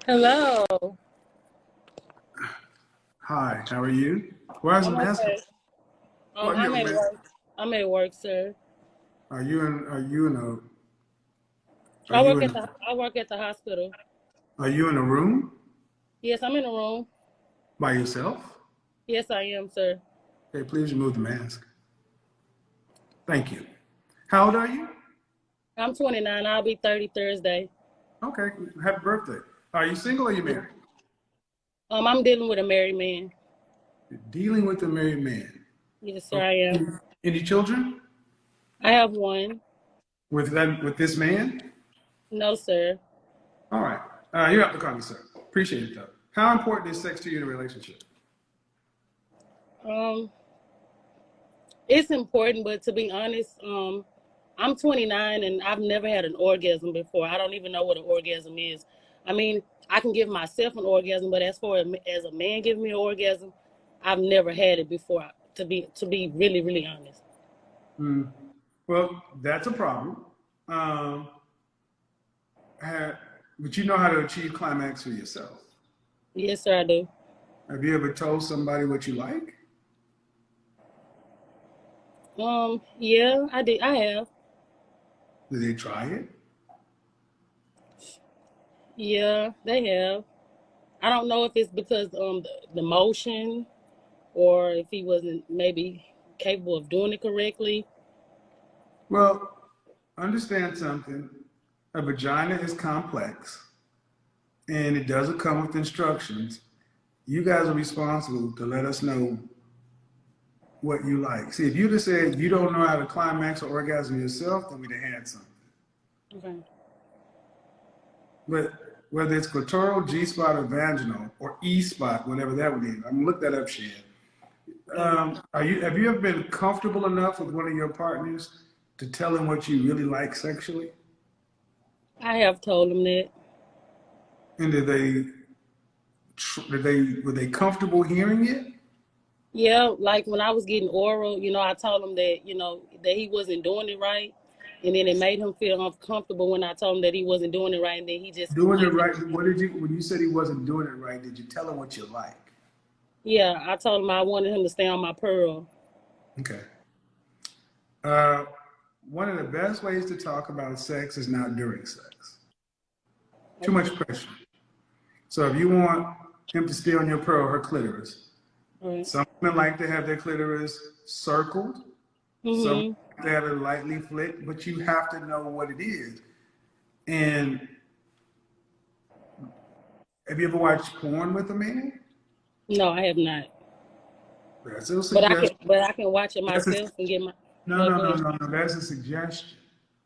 Hello. Hi, how are you? Why is the I'm mask? okay. Why you I'm have a at mask? work. I'm at work, sir. are you in I work at the hospital. are you in a room Yes, I'm in a room. by yourself? Yes, I am, sir. Okay, please remove the mask. Thank you. How old are you? I'm 29. I'll be 30 Thursday. Okay, happy birthday. Are you single or are you married? I'm dealing with a married man. You're dealing with a married man. Yes, sir, Okay. I am. Any children I have one. with this man? No, sir. All right. You have to call me sir. Appreciate it though. How important is sex to you in a relationship? Um, it's important, but to be honest, I'm 29 and I've never had an orgasm before. I don't even know what an orgasm is. I mean, I can give myself an orgasm, but as a man giving me an orgasm, I've never had it before. To be really really honest. Hmm. Well, that's a problem. Um, ha- but you know how to achieve climax for yourself. Yes, sir, I do. Have you ever told somebody what you like? Yeah, I did. I have. Did they try it? Yeah, they have. I don't know if it's because the motion or if he wasn't maybe capable of doing it correctly. Well, understand something. A vagina is complex and it doesn't come with instructions. You guys are responsible to let us know what you like. See, if you'd have said you don't know how to climax or orgasm yourself, then we'd have had something. Okay. But whether it's clitoral, G spot, or vaginal, or E spot, whatever that would be, I'm gonna look that up, Shan. Okay. Have you ever been comfortable enough with one of your partners to tell him what you really like sexually? I have told him that. And were they comfortable hearing it? Yeah, like when I was getting oral, I told him that, that he wasn't doing it right. And then it made him feel uncomfortable when I told him that he wasn't doing it right. And then he just Doing it completely, right. What did you when you said he wasn't doing it right? Did you tell him what you like? yeah, I told him I wanted him to stay on my pearl. Okay. Uh, One of the best ways to talk about sex is not during sex. Too much Okay. pressure. So if you want him to stay on your pearl, her clitoris. All right. Some women like to have their clitoris circled. Some Mm-hmm. like to have it lightly flicked, but you have to know what it is. And have you ever watched porn with a man? No, I have not. That's a But I suggestion. can but I can watch it That's a, myself and get my no, no no, go no, ahead. no, no. That's a suggestion.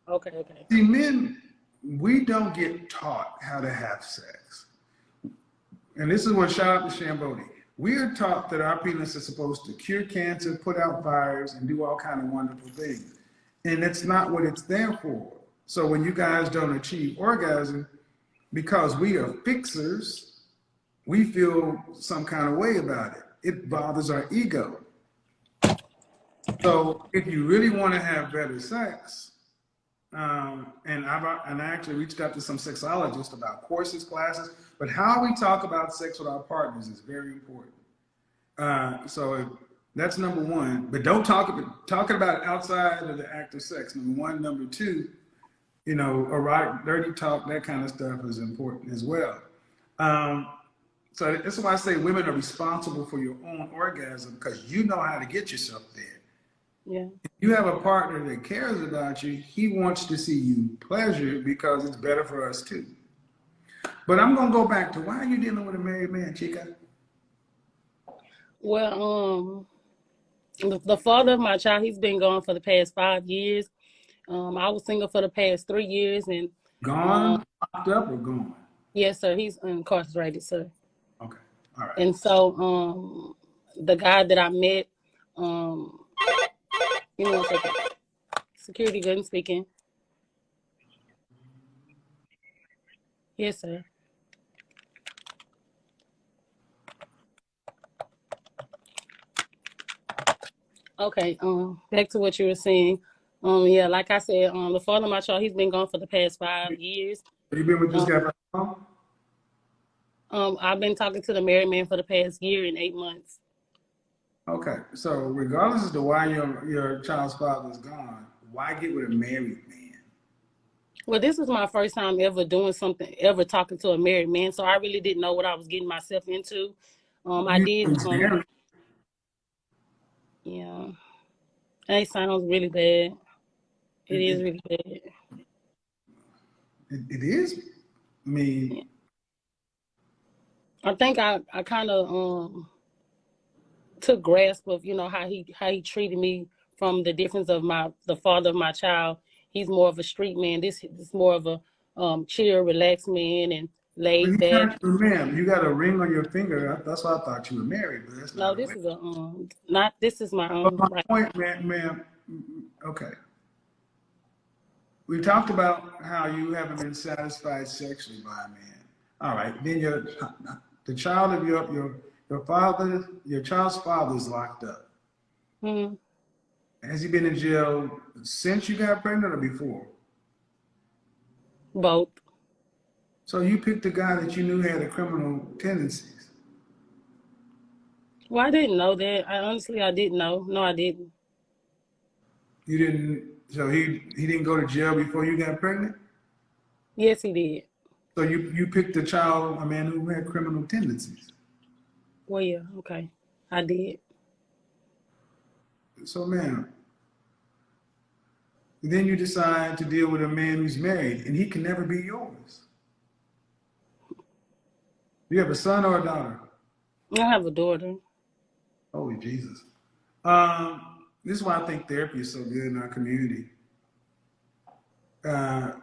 Okay, okay. See, men, we don't get taught how to have sex. And this is what shout out to Shambodi. We are taught that our penis is supposed to cure cancer, put out fires, and do all kind of wonderful things. And that's not what it's there for. So when you guys don't achieve orgasm, because we are fixers, we feel some kind of way about it. It bothers our ego. So if you really want to have better sex, and I actually reached out to some sexologists about courses, classes, but how we talk about sex with our partners is very important. So that's number one. But don't talking about it outside of the act of sex. Number one, number two, erotic, dirty talk, that kind of stuff is important as well. Um, so that's why I say women are responsible for your own orgasm because you know how to get yourself there. Yeah. You have a partner that cares about you, he wants to see you pleasure because it's better for us too. But I'm gonna go back to why are you dealing with a married man, Chica? Well, the father of my child, he's been gone for the past 5 years. I was single for the past 3 years, and Gone, locked up, or gone? yes, sir, he's incarcerated, sir. Okay, all right. And so, the guy that I met, give me one second. Security gun speaking. Yes, sir. Okay. Back to what you were saying. Yeah, like I said, the father of my child, he's been gone for the past 5 years. Have you been with this Um, guy for how long? I've been talking to the married man for the past year and 8 months. Okay, so regardless as to why your child's father is gone, why get with a married man? Well, this is my first time ever doing something, ever talking to a married man, so I really didn't know what I was getting myself into. I You did, was married. yeah. It sounds really bad. It It, is it, really bad. it is. I mean, Yeah. I think I kind of took grasp of how he treated me from the difference of the father of my child. He's more of a street man. This is more of a chill, relaxed man and but laid you back. got, ma'am, you got a ring on your finger. That's why I thought you were married, but that's No, not a this ring. is a not this is my But my right. point, ma'am, okay. We talked about how you haven't been satisfied sexually by a man. All right, then the child of your father, your child's father is locked up. Mm, Has he been in jail since you got pregnant or before? both. So you picked a guy that you knew had a criminal tendencies. Well, I didn't know that. I didn't know. No, I didn't. You didn't. So he didn't go to jail before you got pregnant. Yes, he did. So you picked a child, a man who had criminal tendencies. Well, yeah, okay, I did. So, ma'am, then you decide to deal with a man who's married, and he can never be yours. You have a son or a daughter? I have a daughter. Holy Jesus. This is why I think therapy is so good in our community. Uh,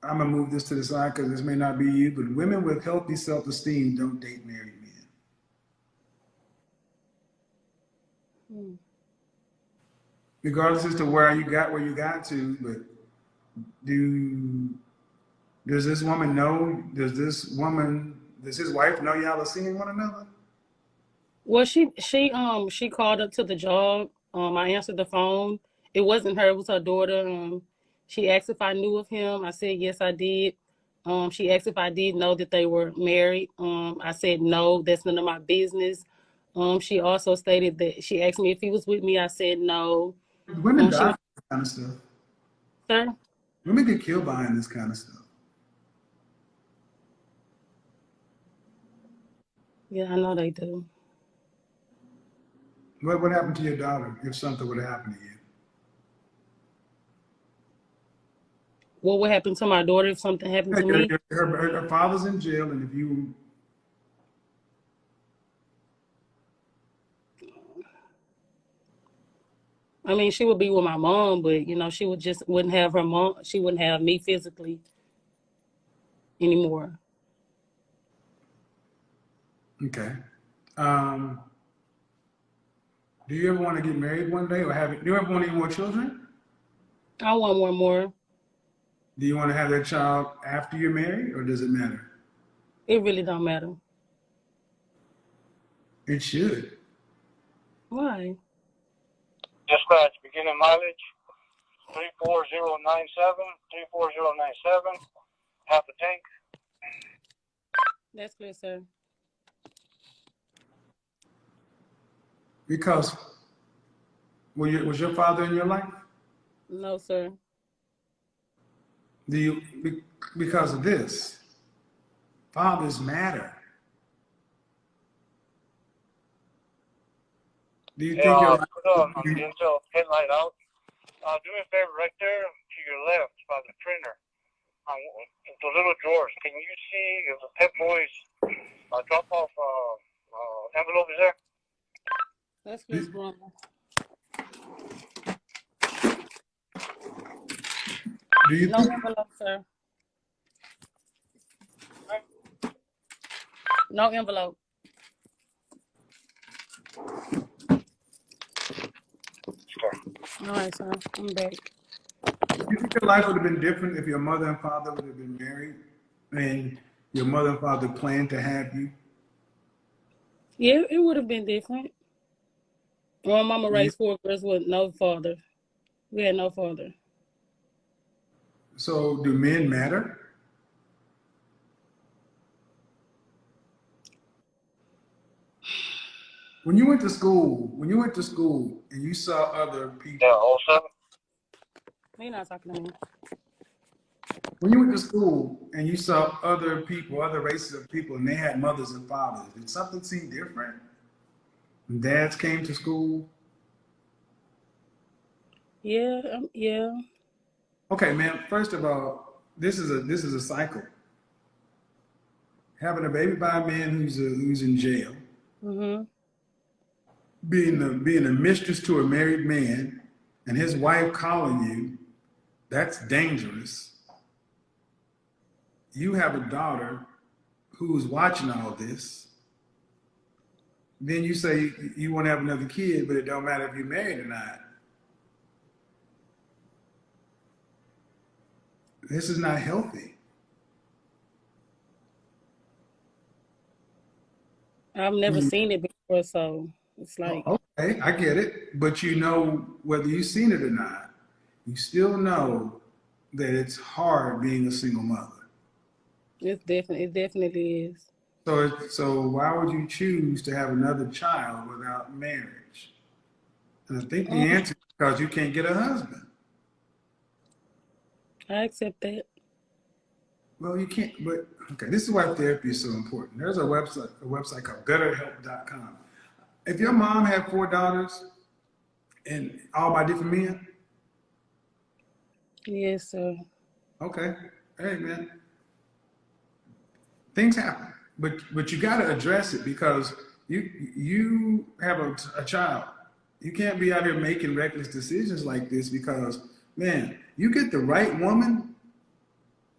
I'm gonna move this to the side because this may not be you, but women with healthy self-esteem don't date married men. Mm. Regardless as to where you got to, but do does this woman know? Does his wife know y'all are seeing one another? Well, she called up to the job. I answered the phone. It wasn't her, it was her daughter. She asked if I knew of him. I said yes, I did. She asked if I did know that they were married. I said no, that's none of my business. She also stated that she asked me if he was with me. I said no. Women She die was, for this kind of stuff. sir. Women get killed behind this kind of stuff. Yeah, I know they do. What would happen to your daughter if something would happen to you? What would happen to my daughter if something happened Yeah, to me? her father's in jail, and if you, I mean, she would be with my mom, but she wouldn't have her mom. She wouldn't have me physically anymore. okay. Um, do you ever want to get married one day, or do you ever want any more children? I want one more. Do you want to have that child after you're married, or does it matter? It really don't matter. It should. Why? Dispatch, beginning mileage 34097, 34097, half a tank. That's clear, sir. Because was your father in your life? No, sir. Do you because of this? Fathers matter. Do you think your Put the Intel headlight out. Do me a favor right there to your left by the printer. The little drawers. Can you see if the Pep Boys drop off envelope is there? That's clear, Brother. do you No think envelope, sir. No envelope. All right, sir. I'm back. you think your life would have been different if your mother and father would have been married and your mother and father planned to have you? Yeah, it would have been different. My mama Do you raised 4 girls with no father. We had no father. so do men matter? When you went to school, and you saw other people, Yeah, also. You're not talking to me. when you went to school and you saw other people, other races of people, and they had mothers and fathers, did something seem different? When dads came to school. Yeah, yeah. Okay, man. First of all, this is a cycle. Having a baby by a man who's in jail, Mhm. being a mistress to a married man, and his wife calling you, that's dangerous. You have a daughter who's watching all this. Then you say you want to have another kid, but it don't matter if you're married or not. This is not healthy. I've I never mean, seen it before, so it's like okay, I get it, but you know whether you've seen it or not, you still know that it's hard being a single mother. it definitely is. So why would you choose to have another child without marriage? And I think the Um, answer is because you can't get a husband. I accept that. Well, you can't, but okay, this is why therapy is so important. There's a website called betterhelp.com. If your mom had 4 daughters and all by different men, Yes, sir. okay, hey man, things happen. But you got to address it because you have a child. You can't be out here making reckless decisions like this because man, you get the right woman,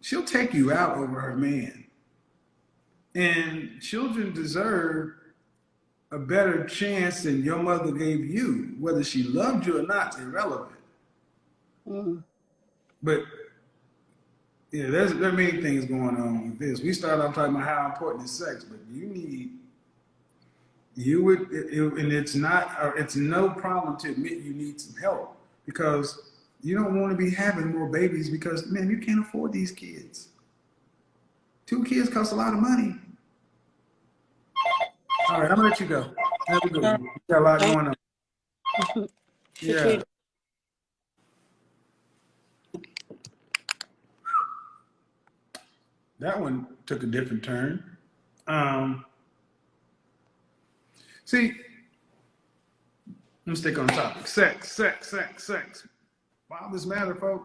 she'll take you out over her man. And children deserve a better chance than your mother gave you. Whether she loved you or not is irrelevant. Mm. But yeah, there are many things going on with this. We started off talking about how important is sex, but you would, and it's no problem to admit you need some help because you don't want to be having more babies because man, you can't afford these kids. 2 kids cost a lot of money. All right, I'm gonna let you go. Have a good Uh, one. You got a lot thank going on. you. Yeah. Appreciate it. That one took a different turn. Um, see, let's stick on topic. Sex. Why does this matter, folks?